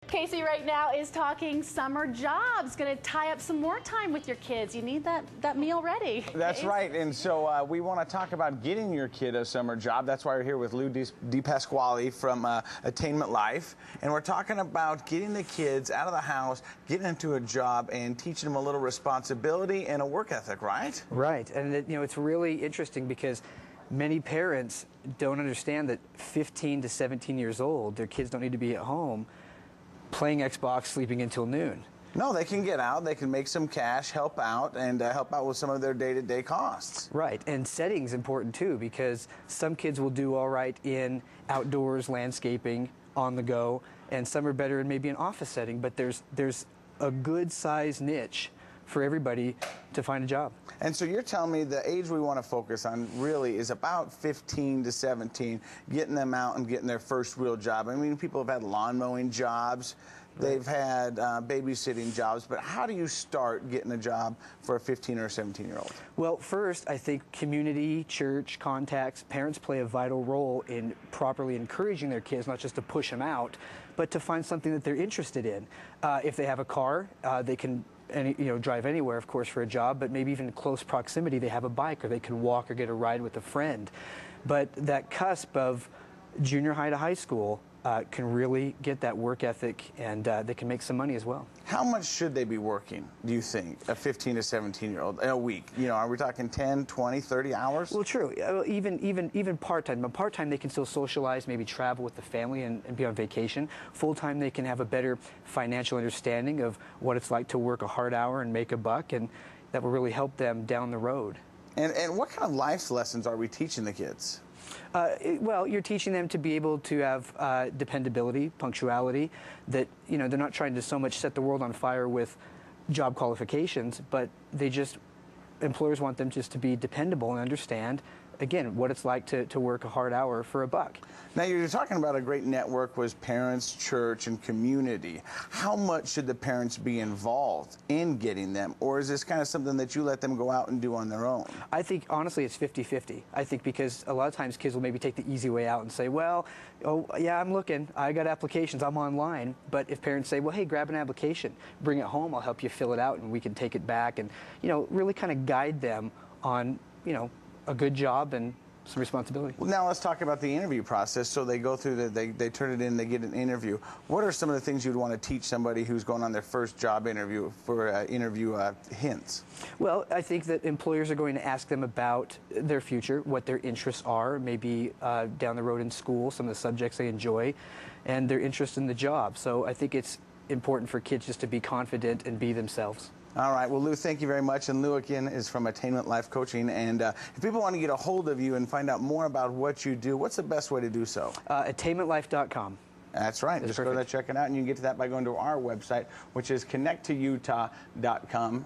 Casey right now is talking summer jobs. Going to tie up some more time with your kids. You need that meal ready. That's right. And so we want to talk about getting your kid a summer job. That's why we're here with Lou DePasquale from Attainment Life. And we're talking about getting the kids out of the house, getting into a job, and teaching them a little responsibility and a work ethic, right? Right. And it's really interesting because many parents don't understand that 15 to 17 years old, their kids don't need to be at home playing Xbox, sleeping until noon. No, they can get out, they can make some cash, help out, and help out with some of their day-to-day costs. Right, and setting's important too, because some kids will do all right in outdoors, landscaping, on the go, and some are better in maybe an office setting, but there's a good size niche for everybody to find a job. And so you're telling me the age we want to focus on really is about 15 to 17, getting them out and getting their first real job. I mean, people have had lawn mowing jobs, they've had babysitting jobs, but how do you start getting a job for a 15 or 17-year-old? Well, first, I think community, church, contacts, parents play a vital role in properly encouraging their kids, not just to push them out, but to find something that they're interested in. If they have a car, they can drive anywhere, of course, for a job, but maybe even in close proximity, they have a bike, or they can walk or get a ride with a friend. But that cusp of junior high to high school can really get that work ethic, and they can make some money as well. How much should they be working, do you think, a 15 to 17-year-old a week? You know, are we talking 10, 20, 30 hours? Well, true. Even part-time. But part-time, they can still socialize, maybe travel with the family and be on vacation. Full-time, they can have a better financial understanding of what it's like to work a hard hour and make a buck, and that will really help them down the road. And what kind of life lessons are we teaching the kids? Well, you're teaching them to be able to have dependability, punctuality, that, they're not trying to so much set the world on fire with job qualifications, but employers want them just to be dependable and understand, again, what it's like to work a hard hour for a buck. Now, you're talking about a great network with parents, church, and community. How much should the parents be involved in getting them, or is this kind of something that you let them go out and do on their own? I think, honestly, it's 50-50. I think because a lot of times kids will maybe take the easy way out and say, well, oh, yeah, I'm looking. I got applications. I'm online. But if parents say, well, hey, grab an application, bring it home, I'll help you fill it out, and we can take it back, and, really kind of guide them on, a good job and some responsibility. Well, now let's talk about the interview process. So they go through they turn it in, they get an interview. What are some of the things you'd want to teach somebody who's going on their first job interview for interview hints? Well, I think that employers are going to ask them about their future, what their interests are, maybe down the road in school, some of the subjects they enjoy, and their interest in the job. So I think it's important for kids just to be confident and be themselves. All right. Well, Lou, thank you very much. And Lou, again, is from Attainment Life Coaching. And if people want to get a hold of you and find out more about what you do, what's the best way to do so? Attainmentlife.com. That's right. Just go there, check it out, and you can get to that by going to our website, which is connecttoutah.com.